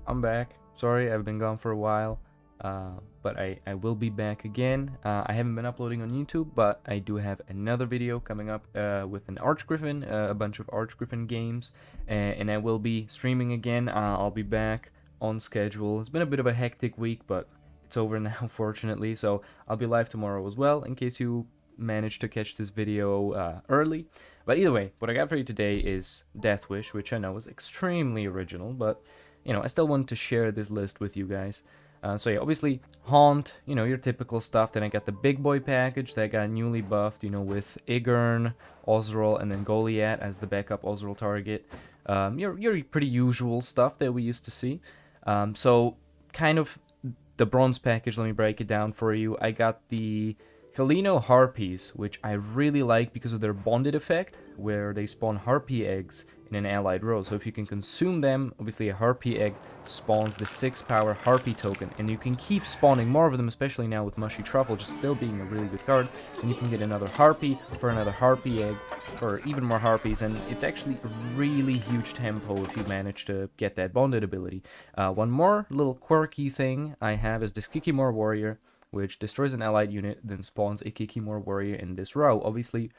I'm back. Sorry, I've been gone for a while, but I will be back again. I haven't been uploading on YouTube, but I do have another video coming up with an Archgriffin, a bunch of Archgriffin games, and I will be streaming again. I'll be back on schedule. It's been a bit of a hectic week, but it's over now, fortunately, so I'll be live tomorrow as well, in case you managed to catch this video early. But either way, what I got for you today is DEATHWISH, which I know is extremely original, but you know, I still want to share this list with you guys. So yeah, obviously Haunt, you know, your typical stuff. Then I got the big boy package that got newly buffed, you know, with Igern, Ozrel, and then Goliath as the backup Ozrel target. Your pretty usual stuff that we used to see. So kind of the bronze package, let me break it down for you. I got the Kalino Harpies, which I really like because of their bonded effect, where they spawn harpy eggs in an allied row. So if you can consume them, obviously a harpy egg spawns the 6-power harpy token, and you can keep spawning more of them, especially now with Mushy Truffle just still being a really good card. And you can get another harpy for another harpy egg, for even more harpies, and it's actually a really huge tempo if you manage to get that bonded ability. One more little quirky thing I have is this Kikimor Warrior, which destroys an allied unit, then spawns a Kikimor Warrior in this row. Obviously,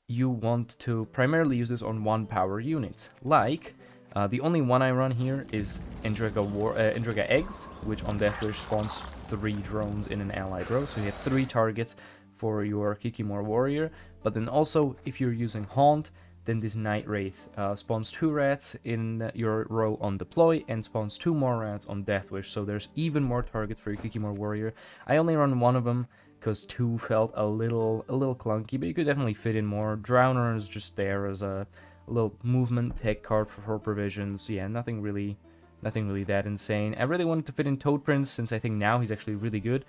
you want to primarily use this on 1-power units. Like, the only one I run here is Endrega Eggs, which on DEATHWISH spawns 3 drones in an allied row. So you have 3 targets for your Kikimor Warrior. But then also, if you're using Haunt, then this Night Wraith spawns 2 rats in your row on deploy and spawns 2 more rats on DEATHWISH. So there's even more targets for your Kikimor Warrior. I only run one of them because 2 felt a little clunky, but you could definitely fit in more. Drowner is just there as a little movement tech card for provisions. Yeah, nothing really that insane. I really wanted to fit in Toad Prince since I think now he's actually really good.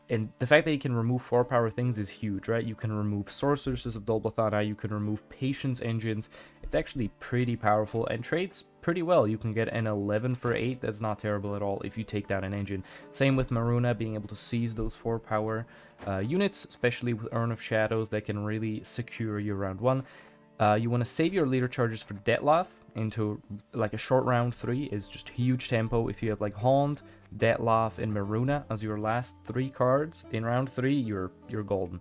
And the fact that you can remove 4-power things is huge, right? You can remove Sorceresses of Dolbothana, you can remove Patience Engines. It's actually pretty powerful and trades pretty well. You can get an 11 for 8, that's not terrible at all if you take down an engine. Same with Miruna, being able to seize those 4-power units, especially with Urn of Shadows that can really secure your round 1. You want to save your leader charges for Dettlaff into like a short round 3 is just huge tempo. If you have like Haunt, Dettlaff, and Miruna as your last 3 cards in round 3, you're golden.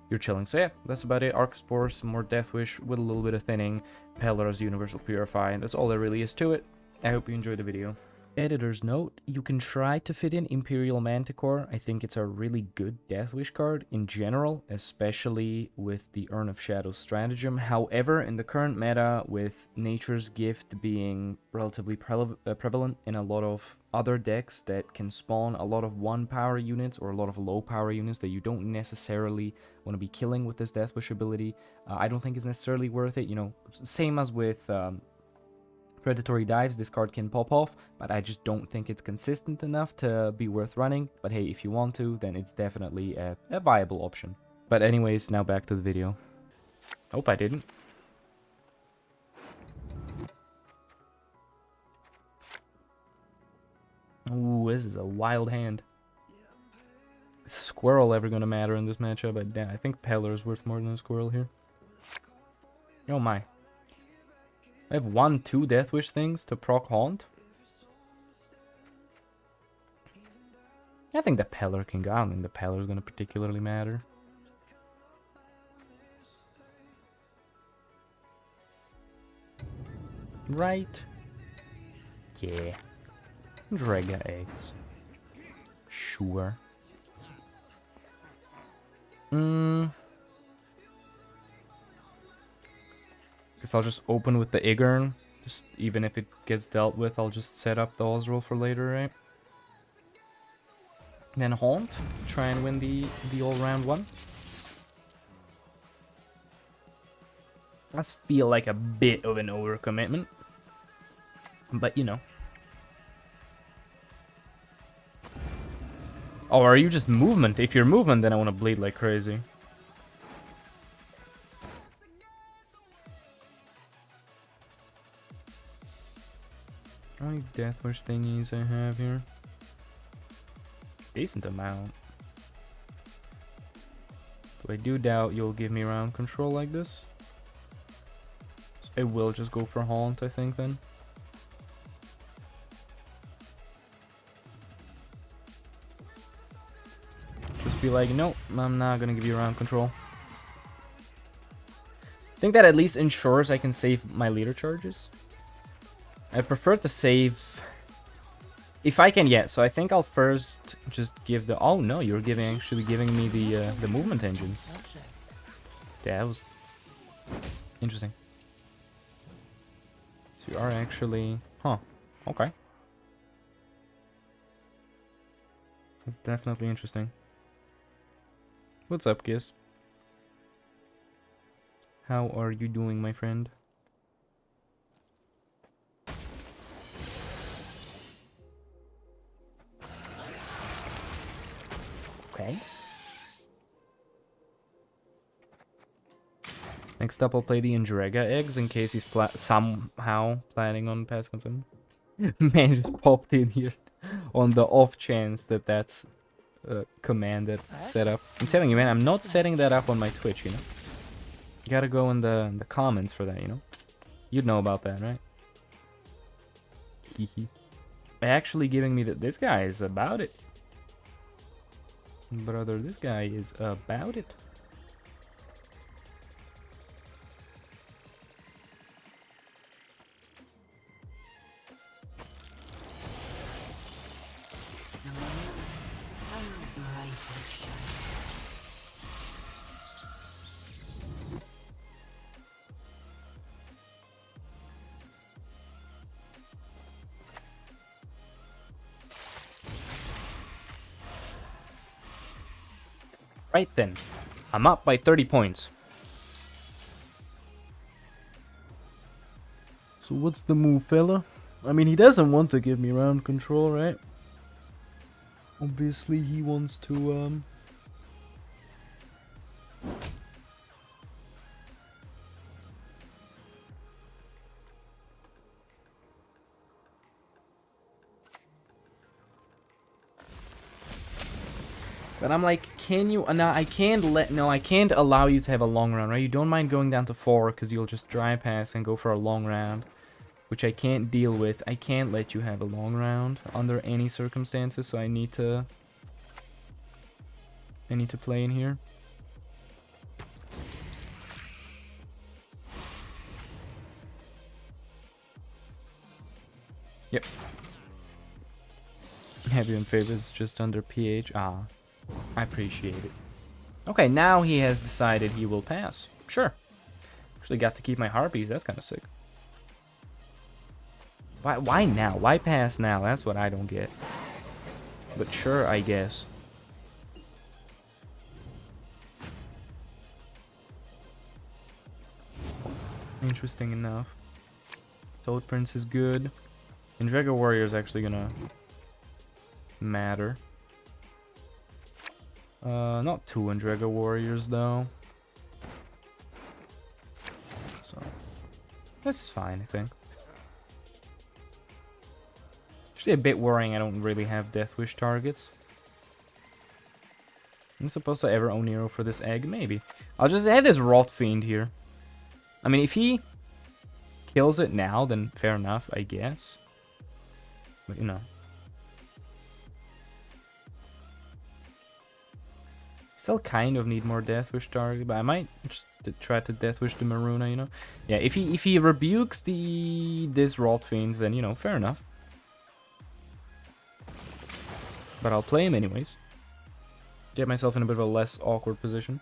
You're chilling. So yeah, that's about it. Archospore, some more DEATHWISH with a little bit of thinning, Pelor's Universal Purify, and that's all there really is to it. I hope you enjoyed the video. Editor's note, you can try to fit in Imperial Manticore. I think it's a really good DEATHWISH card in general, especially with the Urn of Shadows stratagem. However, in the current meta, with Nature's Gift being relatively prevalent in a lot of other decks that can spawn a lot of 1-power units or a lot of low-power units that you don't necessarily want to be killing with this DEATHWISH ability, I don't think it's necessarily worth it. You know, same as with Predatory Dives, this card can pop off, but I just don't think it's consistent enough to be worth running. But hey, if you want to, then it's definitely a viable option. But anyways, now back to the video. Hope I didn't. Ooh, this is a wild hand. Is a squirrel ever gonna matter in this matchup? I think Pelor is worth more than a squirrel here. Oh my. I have 1-2 DEATHWISH things to proc Haunt. I think the Pelor can go. I don't think the Pelor is going to particularly matter. Right? Yeah. Drega eggs. Sure. Guess I'll just open with the Igern. Just even if it gets dealt with, I'll just set up the Ozrel for later, right? Then Haunt. Try and win the all-round one. Does feel like a bit of an overcommitment. But, you know. Oh, are you just movement? If you're movement, then I want to bleed like crazy. How many DEATHWISH thingies I have here? Decent amount. So I do doubt you'll give me round control like this. So I will just go for Haunt, I think, then. be like, no, I'm not gonna give you round control. I think that at least ensures I can save my leader charges. I prefer to save if I can, yeah. So I think I'll first just give the. Oh no, you're actually giving me the movement engines. Yeah, that was interesting. So you are actually, huh? Okay, that's definitely interesting. What's up, Giz? How are you doing, my friend? Okay. Next up, I'll play the Indrega eggs in case he's somehow planning on passing some. Man just popped in here on the off chance that that's a commanded setup. I'm telling you, man, I'm not setting that up on my Twitch, you know? You gotta go in the comments for that, you know? You'd know about that, right? Hehe. Actually giving me that this guy is about it. Brother, this guy is about it. Right then, I'm up by 30 points. So what's the move, fella? I mean, he doesn't want to give me round control, right? Obviously, he wants to, But I'm like, can you... No, I can't I can't allow you to have a long round, right? You don't mind going down to 4 because you'll just dry pass and go for a long round, which I can't deal with. I can't let you have a long round under any circumstances, so I need to play in here. Yep. Heavy in favorites just under PH. Ah. I appreciate it. Okay, now he has decided he will pass. Sure. Actually got to keep my harpies. That's kind of sick. Why now? Why pass now? That's what I don't get. But sure, I guess. Interesting enough. Toad Prince is good. Indrega Warrior is actually gonna matter. Not 2 Indrega Warriors though. So this is fine, I think. Actually a bit worrying I don't really have DEATHWISH targets. I'm supposed to ever own Nero for this egg? Maybe. I'll just have this Rot Fiend here. I mean, if he kills it now, then fair enough, I guess. But, you know. Still kind of need more DEATHWISH target, but I might just try to DEATHWISH the Miruna, you know? Yeah, if he rebukes this Rot Fiend, then, you know, fair enough. But I'll play him anyways. Get myself in a bit of a less awkward position.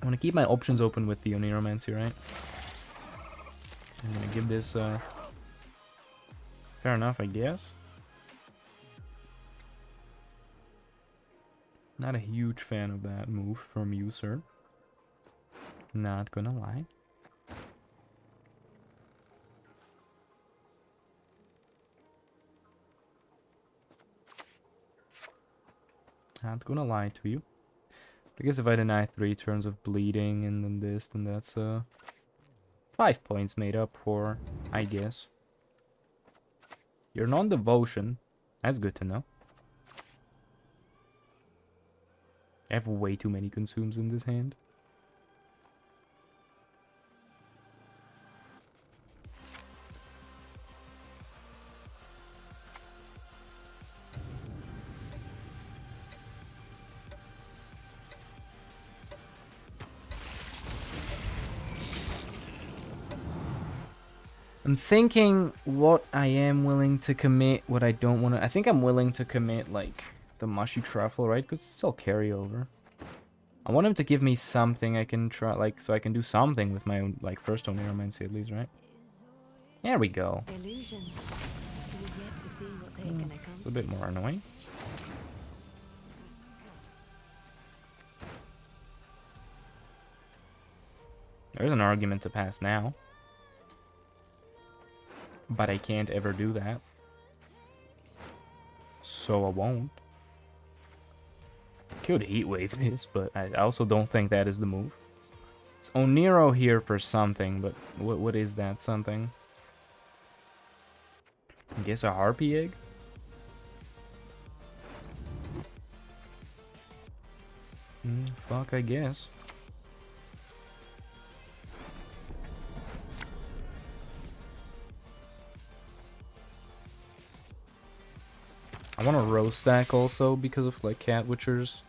I want to keep my options open with the Oniromancy, right? I'm going to give this... fair enough, I guess. Not a huge fan of that move from you, sir. Not gonna lie. Not gonna lie to you. I guess if I deny 3 turns of bleeding and then this, then that's 5 points made up for, I guess. You're non-devotion. That's good to know. I have way too many consumes in this hand. I'm thinking what I am willing to commit, what I don't want to... I think I'm willing to commit, like, the mushy truffle, right? Because it's still carryover. I want him to give me something I can try, like, so I can do something with my own, like, first Oneiromancy at least, right? There we go. It's a bit more annoying. There's an argument to pass now. But I can't ever do that. So I won't. Could Heatwave this, but I also don't think that is the move. It's Oneiro here for something, but what is that something? I guess a Harpy Egg? Fuck, I guess. I want to row stack also because of like Cat Witchers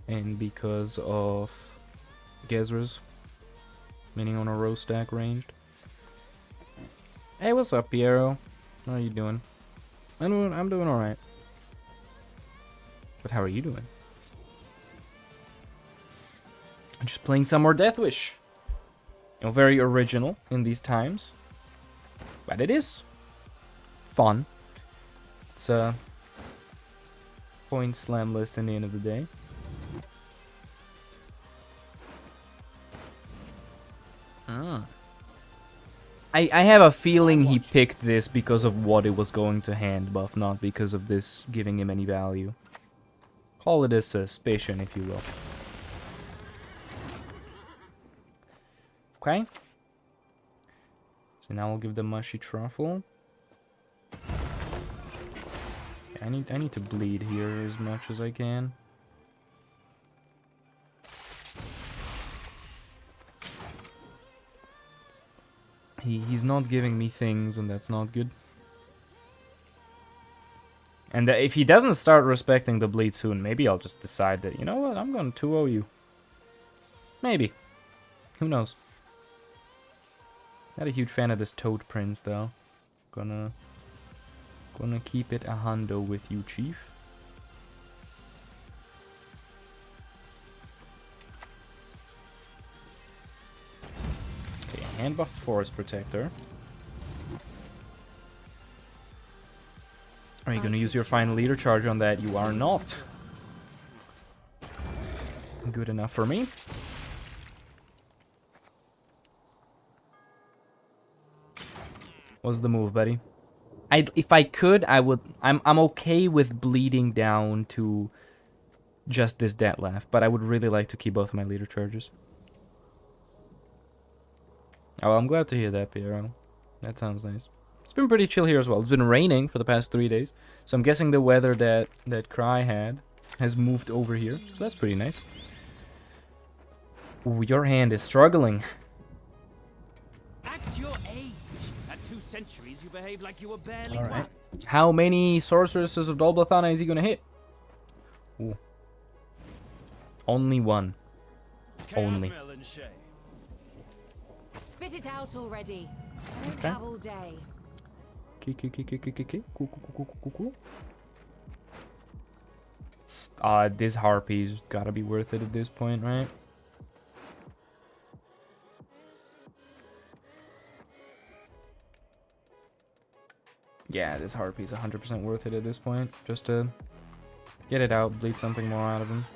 and because of Gezras, meaning on a row stack ranged. Hey, what's up, Piero? How are you doing? I'm doing alright. But how are you doing? I'm just playing some more Deathwish. You know, very original in these times. But it is fun. It's a point slam list in the end of the day. I have a feeling he picked this because of what it was going to hand buff, not because of this giving him any value. Call it a suspicion, if you will. Okay. So now I'll give the mushy truffle. I need to bleed here as much as I can. He's not giving me things, and that's not good. And if he doesn't start respecting the bleed soon, maybe I'll just decide that, you know what, I'm going to 2-0 you. Maybe. Who knows? Not a huge fan of this Toad Prince, though. Gonna keep it a hundo with you, Chief. Okay, hand buffed Forest Protector. Are you gonna use your final leader charge on that? You are not. Good enough for me. What's the move, buddy? If I could, I would. I'm okay with bleeding down to just this Detlef, but I would really like to keep both of my leader charges. Oh, I'm glad to hear that, Piero. That sounds nice. It's been pretty chill here as well. It's been raining for the past 3 days, so I'm guessing the weather that Cry had has moved over here, so that's pretty nice. Ooh, your hand is struggling. At your age, at 2 centuries, you behave like you were barely All right. How many sorceresses of Dolblathana is he gonna hit? Ooh. Only one. Only. Spit it out already. I don't have all day. Cool. This Harpy's gotta be worth it at this point, right? Yeah, this Harpy's 100% worth it at this point. Just to get it out, bleed something more out of him.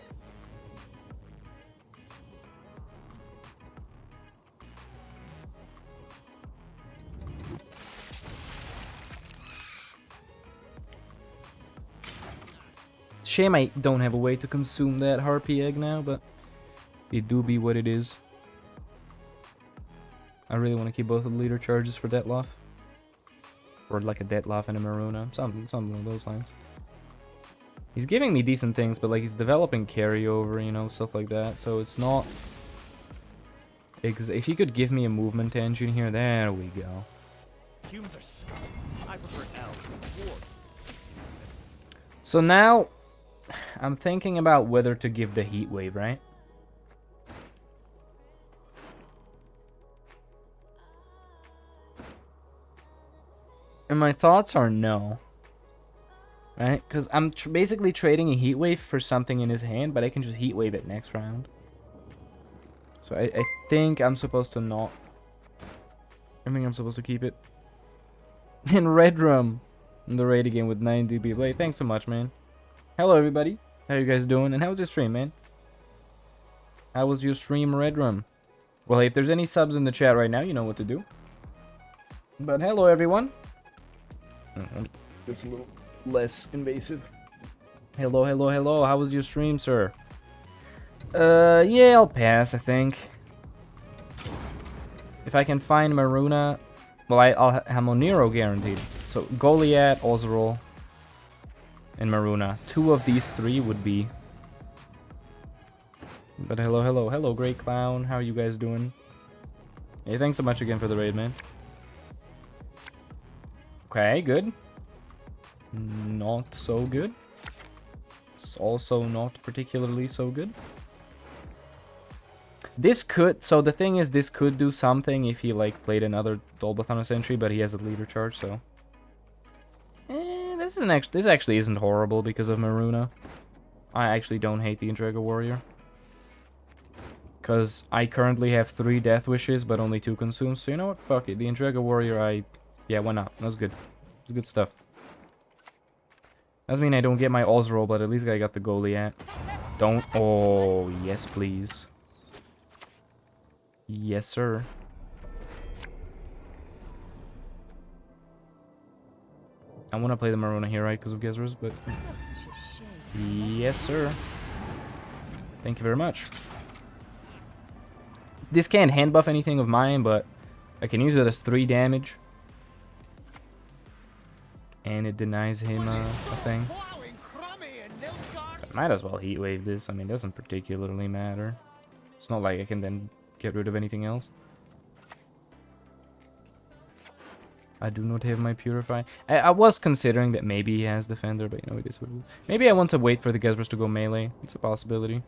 Shame I don't have a way to consume that Harpy egg now, but it do be what it is. I really want to keep both of the leader charges for Detlef. Or like a Detlef and a Miruna, something along those lines. He's giving me decent things, but like he's developing carryover, you know, stuff like that. So it's not... If he could give me a movement engine here, there we go. Humans are scum. I prefer elves. So now, I'm thinking about whether to give the Heat Wave, right? And my thoughts are no. Right? Because I'm basically trading a heat wave for something in his hand, but I can just heat wave it next round. So I think I'm supposed to not. I think I'm supposed to keep it. And Red Rum in the raid again with 90 people. Hey, thanks so much, man. Hello, everybody. How you guys doing? And how was your stream, man? How was your stream, Red Rum? Well, if there's any subs in the chat right now, you know what to do. But hello, everyone. This a little less invasive. Hello, hello, hello. How was your stream, sir? Yeah, I'll pass, I think. If I can find Miruna, well, I'll have Monero guaranteed. So Goliath, Ozerol, and Miruna. 2 of these 3 would be. But hello, hello, hello, Great Clown. How are you guys doing? Hey, thanks so much again for the raid, man. Okay, good. Not so good. It's also not particularly so good. This could, so the thing is, this could do something if he like played another Dolbathana Sentry, but he has a leader charge, so. This actually isn't horrible because of Miruna. I actually don't hate the Entrega Warrior. Because I currently have 3 Death Wishes, but only 2 consumes, so you know what, fuck it. The Entrega Warrior, yeah, why not? That's good. It's good stuff. Doesn't mean I don't get my Ozerol, but at least I got the Goliath. Don't, oh, yes please. Yes, sir. I want to play the Miruna here, right, because of Gezras, but... Yes, sir. Thank you very much. This can't hand buff anything of mine, but I can use it as 3 damage. And it denies him a thing. So I might as well heat wave this. I mean, it doesn't particularly matter. It's not like I can then get rid of anything else. I do not have my Purify. I was considering that maybe he has Defender, but you know, it is what it is. Maybe I want to wait for the Gezras to go melee. It's a possibility.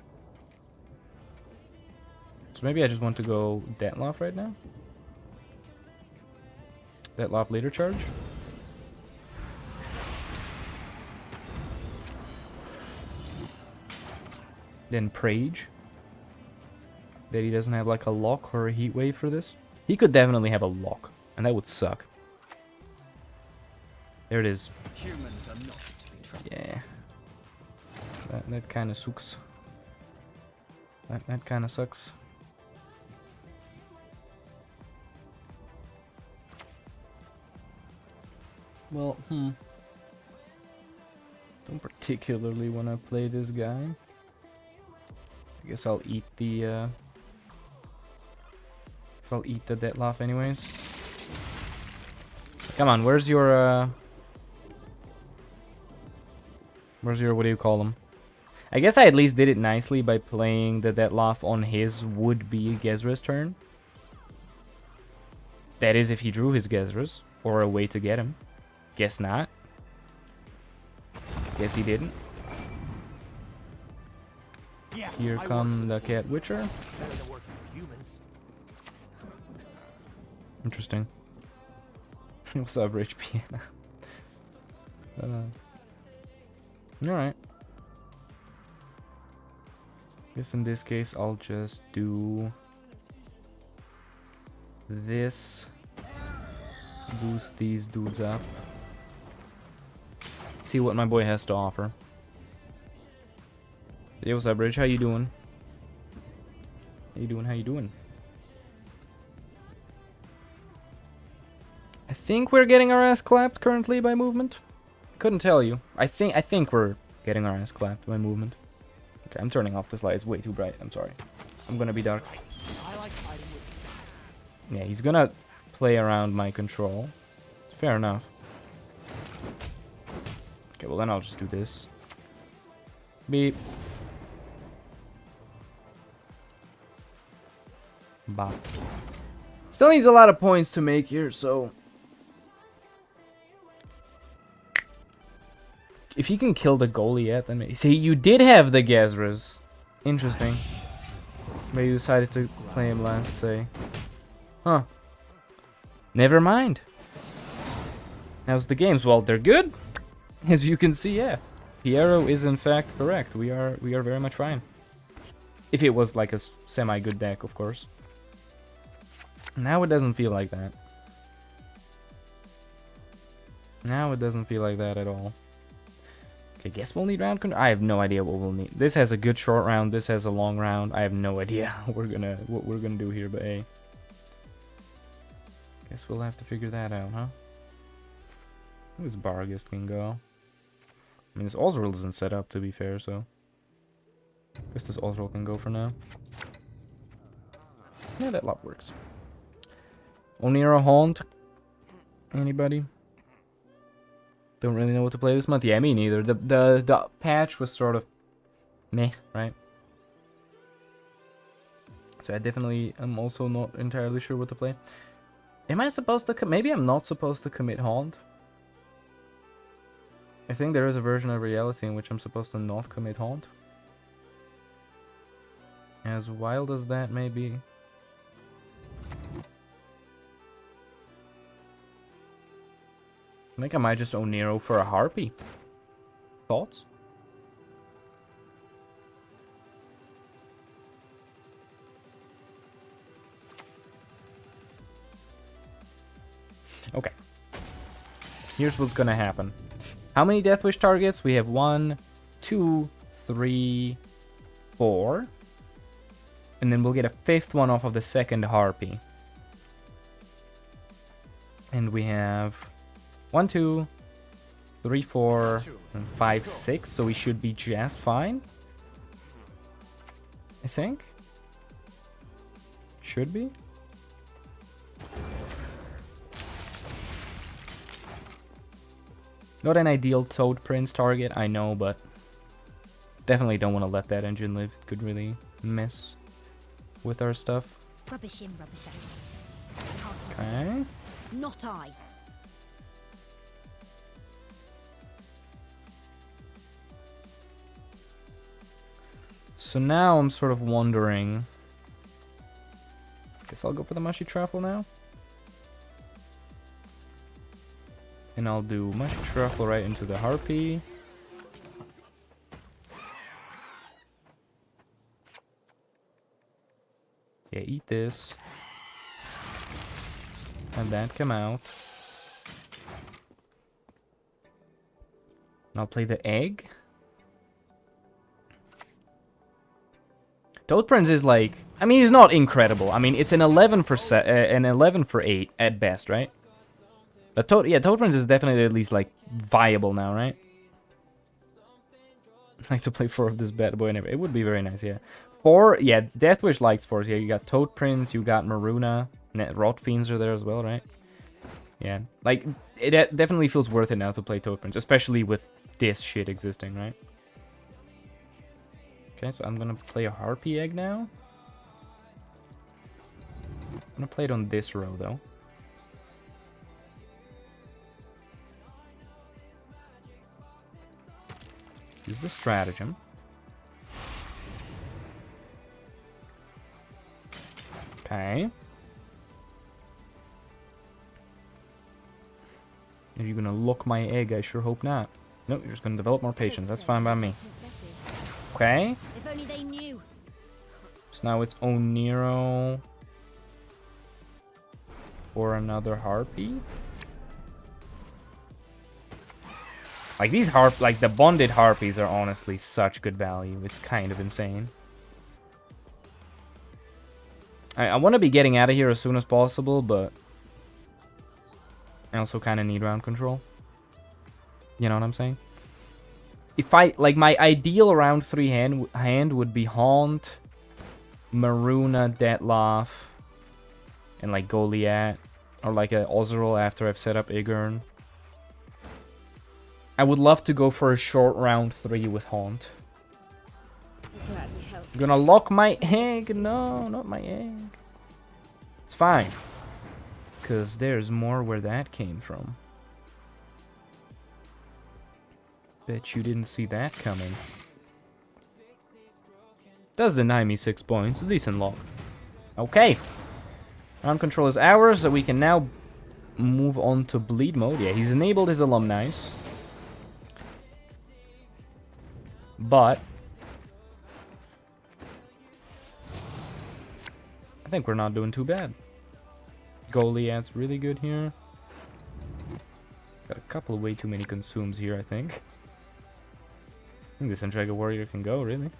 So maybe I just want to go Dettloff right now. Dettloff later charge. Then Prage. That he doesn't have like a lock or a heat wave for this. He could definitely have a lock, and that would suck. There it is. Humans are not to be trusted. Yeah. That kind of sucks. That kind of sucks. Well, don't particularly want to play this guy. I guess I'll eat the Dettloff anyways. Come on, where's your what do you call him? I guess I at least did it nicely by playing the Dettloff on his would-be Gezras turn. That is if he drew his Gezras, or a way to get him. Guess not. Guess he didn't. Here come the Cat Witcher. Interesting. What's up, Rich Piana? Alright. Guess in this case I'll just do this. Boost these dudes up. See what my boy has to offer. Hey, what's up, Rich? How you doing? How you doing? How you doing? I think we're getting our ass clapped currently by movement. Couldn't tell you. I think we're getting our ass clapped by movement. Okay, I'm turning off this light. It's way too bright. I'm sorry. I'm gonna be dark. Yeah, he's gonna play around my control. Fair enough. Okay, well then I'll just do this. Beep. Bop. Still needs a lot of points to make here, so... If you can kill the Goliath, then maybe... See, you did have the Gezras. Interesting. But you decided to play him last, say. Huh. Never mind. How's the games? Well, they're good. As you can see, yeah. Piero is in fact correct. We are very much fine. If it was like a semi-good deck, of course. Now it doesn't feel like that. Now it doesn't feel like that at all. Okay, guess we'll need round control. I have no idea what we'll need. This has a good short round. This has a long round. I have no idea what we're gonna do here, but hey. Guess we'll have to figure that out, huh? This Bargist can go. I mean, this Ozreal isn't set up, to be fair, so... Guess this Ozreal can go for now. Yeah, that lot works. Onira Haunt? Anybody? Don't really know what to play this month. Yeah, me neither. The patch was sort of meh, right? So I definitely am also not entirely sure what to play. Am I supposed to... Maybe I'm not supposed to commit Haunt. I think there is a version of Reality in which I'm supposed to not commit Haunt. As wild as that may be. I think I might just own Nero for a Harpy. Thoughts? Okay. Here's what's gonna happen. How many Deathwish targets? We have 1, 2, 3, 4. And then we'll get a 5th one off of the second Harpy. And we have 1, 2, 3, 4, and 5, 6. So we should be just fine. I think. Should be. Not an ideal Toad Prince target, I know, but definitely don't want to let that engine live. It could really mess with our stuff. Rubbish in, rubbish out. Okay. Not I. So now I'm sort of wondering. Guess I'll go for the Mushy Truffle now. And I'll do Mushy Truffle right into the Harpy. Yeah, eat this. Have that come out. And I'll play the egg. Toad Prince is like, I mean, he's not incredible. I mean, it's an 11 for 8 at best, right? But Toad Prince is definitely at least like viable now, right? I'd like to play 4 of this bad boy and it would be very nice, yeah. 4, yeah, Deathwish likes 4s. Yeah, you got Toad Prince, you got Miruna, and Rot Fiends are there as well, right? Yeah, like it definitely feels worth it now to play Toad Prince, especially with this shit existing, right? Okay, so I'm gonna play a Harpy Egg now. I'm gonna play it on this row though. Use the stratagem. Okay. Are you gonna look my egg? I sure hope not. Nope, you're just gonna develop more patience. That's fine by me. Okay. If only they knew. So now it's Oniro for another Harpy. Like these like the bonded Harpies are honestly such good value. It's kind of insane. I want to be getting out of here as soon as possible, but I also kind of need round control. You know what I'm saying? If I, like, my ideal round 3 hand would be Haunt, Miruna, Dettlaff, and like Goliath, or like a Ozreal after I've set up Igern. I would love to go for a short round 3 with Haunt. I'm gonna lock my egg. No, not my egg. It's fine. Because there's more where that came from. Bet you didn't see that coming. Does deny me 6 points. Decent lock. Okay. Round control is ours, so we can now move on to bleed mode. Yeah, he's enabled his alumni. But I think we're not doing too bad. Goliath's really good here. Got a couple of way too many consumes here, I think. I think this Entrega Warrior can go, really.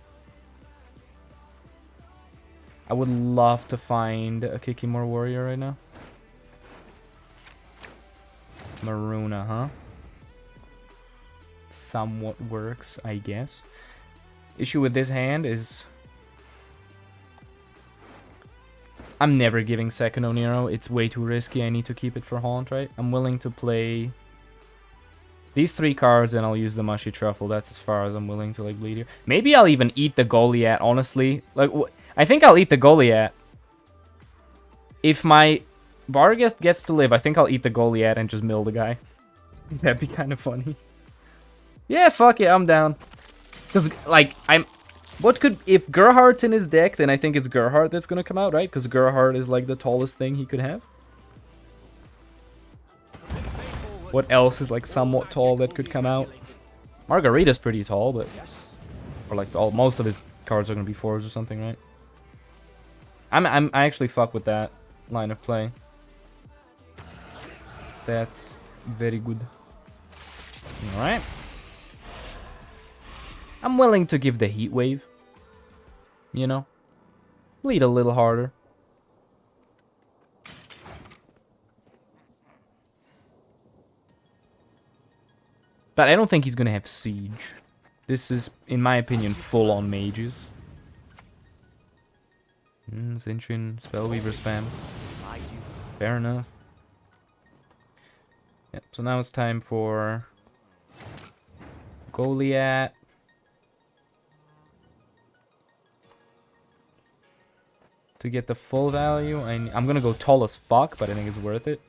I would love to find a Kikimor Warrior right now. Miruna, huh? Somewhat works, I guess. Issue with this hand is I'm never giving second Oniro. It's way too risky. I need to keep it for Haunt, right? I'm willing to play these 3 cards and I'll use the Mushy Truffle. That's as far as I'm willing to like bleed here. Maybe I'll even eat the Goliath, honestly. Like, I think I'll eat the Goliath. If my Barghest gets to live, I think I'll eat the Goliath and just mill the guy. That'd be kind of funny. Yeah, fuck it, I'm down. Because, like, what could... If Gerhardt's in his deck, then I think it's Gerhardt that's gonna come out, right? Because Gerhardt is, like, the tallest thing he could have. What else is, like, somewhat tall that could come out? Margarita's pretty tall, but... Or, like, most of his cards are gonna be 4s or something, right? I actually fuck with that line of play. That's very good. Alright. I'm willing to give the Heat Wave. You know? Bleed a little harder. But I don't think he's gonna have Siege. This is, in my opinion, full on mages. Sentient, Spellweaver spam. Fair enough. Yep, so now it's time for Goliath. To get the full value, I'm gonna go tall as fuck, but I think it's worth it.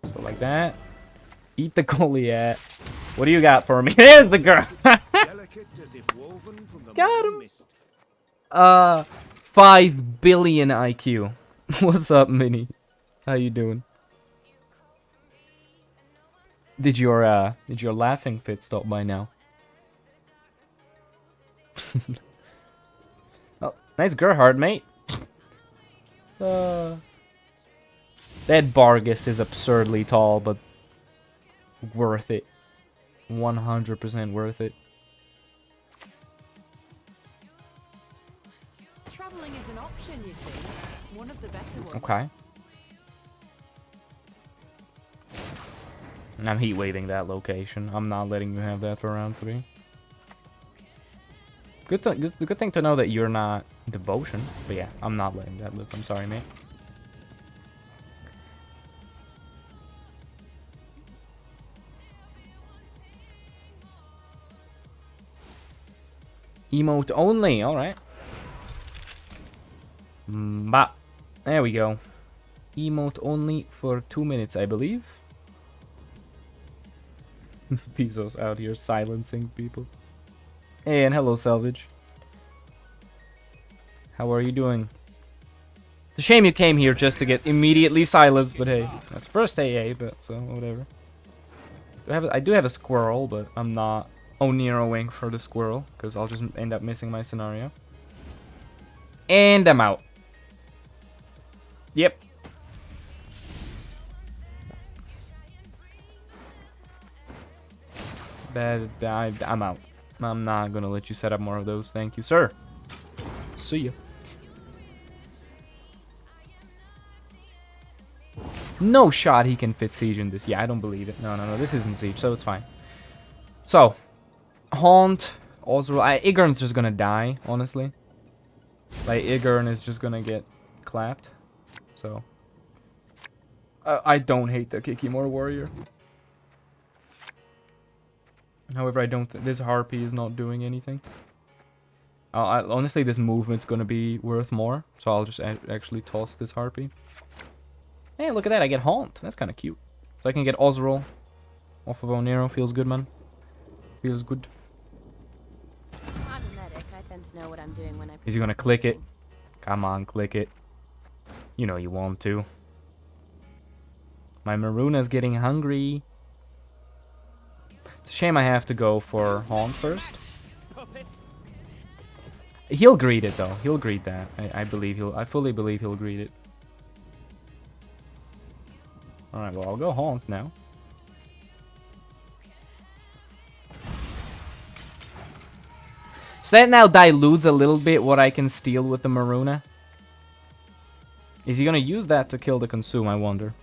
So like that. Eat the Goliath. What do you got for me? There's the girl. Got him. 5 billion IQ. What's up, Minnie? How you doing? Did your laughing fit stop by now? Oh, nice Gerhardt, mate. That Barghest is absurdly tall, but worth it. 100% worth it. Traveling is an option, you see. One of the better ones. Okay. I'm heat waving that location. I'm not letting you have that for round 3. Good thing to know that you're not Devotion. But yeah, I'm not letting that live. I'm sorry, mate. Emote only. Alright. Bah. There we go. Emote only for 2 minutes, I believe. Bezos out here silencing people. Hey, and hello, Salvage. How are you doing? It's a shame you came here just to get immediately silenced, but hey, that's first AA, but so whatever. I do have a squirrel, but I'm not Oneroing for the squirrel, because I'll just end up missing my scenario. And I'm out. Yep. I'm out. I'm not gonna let you set up more of those. Thank you, sir. See ya. No shot he can fit Siege in this. Yeah, I don't believe it. No. This isn't Siege, so it's fine. So, Haunt, Osro. Igern's just gonna die, honestly. Like, Igern is just gonna get clapped. So, I don't hate the Kikimor Warrior. However, I don't this Harpy is not doing anything. Honestly, this movement's gonna be worth more, so I'll just actually toss this Harpy. Hey, look at that, I get Haunt. That's kind of cute. So I can get Osrol off of Onero. Feels good, man. Feels good. I'm a medic. I tend to know what I'm doing when I... Is he gonna click it? Come on, click it. You know you want to. My Maruna's getting hungry. It's a shame I have to go for Haunt first. He'll greet it though. He'll greet that. I fully believe he'll greet it. Alright, well I'll go Haunt now. So that now dilutes a little bit what I can steal with the Miruna. Is he gonna use that to kill the Consume, I wonder?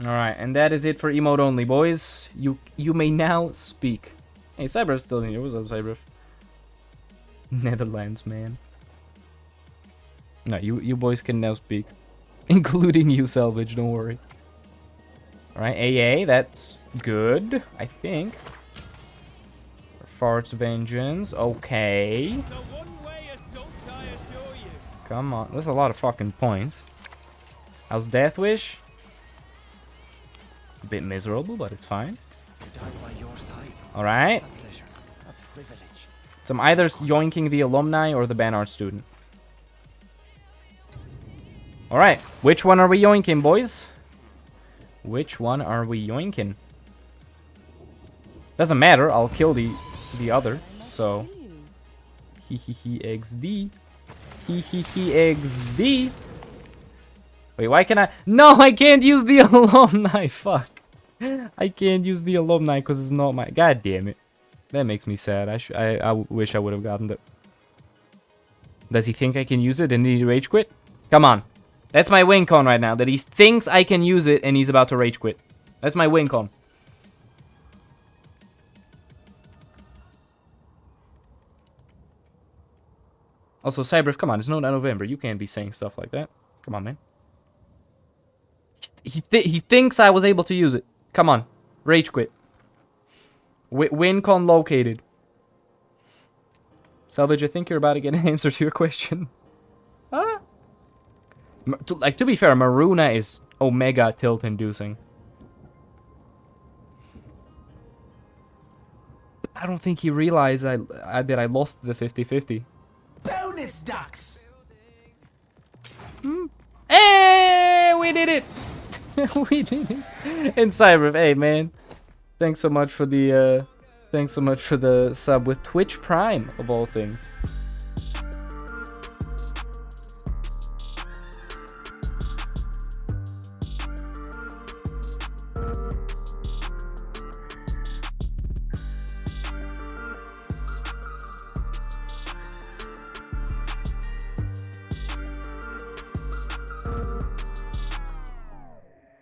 Alright, and that is it for emote only, boys. You may now speak. Hey, Cyber's still in here. What's up, Cyber? Netherlands, man. No, you boys can now speak. Including you, Salvage, don't worry. Alright, AA, that's good, I think. Fart's Vengeance, okay. Come on, that's a lot of fucking points. How's DEATHWISH? A bit miserable, but it's fine. Alright. So I'm either yoinking the alumni or the Banart student. Alright, which one are we yoinking, boys? Which one are we yoinking? Doesn't matter, I'll kill the other, so... XD. XD. Wait, why can I... No, I can't use the alumni, fuck. I can't use the alumni because it's not my... God damn it. That makes me sad. I wish I would have gotten that. Does he think I can use it? Didn't he rage quit? Come on. That's my win con right now. That he thinks I can use it and he's about to rage quit. That's my win con. Also, Cyber, come on. It's not November. You can't be saying stuff like that. Come on, man. He thinks I was able to use it. Come on. Rage quit. Win con located. Salvage, I think you're about to get an answer to your question. Huh? Like, to be fair, Miruna is Omega tilt inducing. I don't think he realized that I lost the 50-50. Bonus ducks. Hey, we did it. We did it. And Cyber, hey man, thanks so much for the sub with Twitch Prime of all things.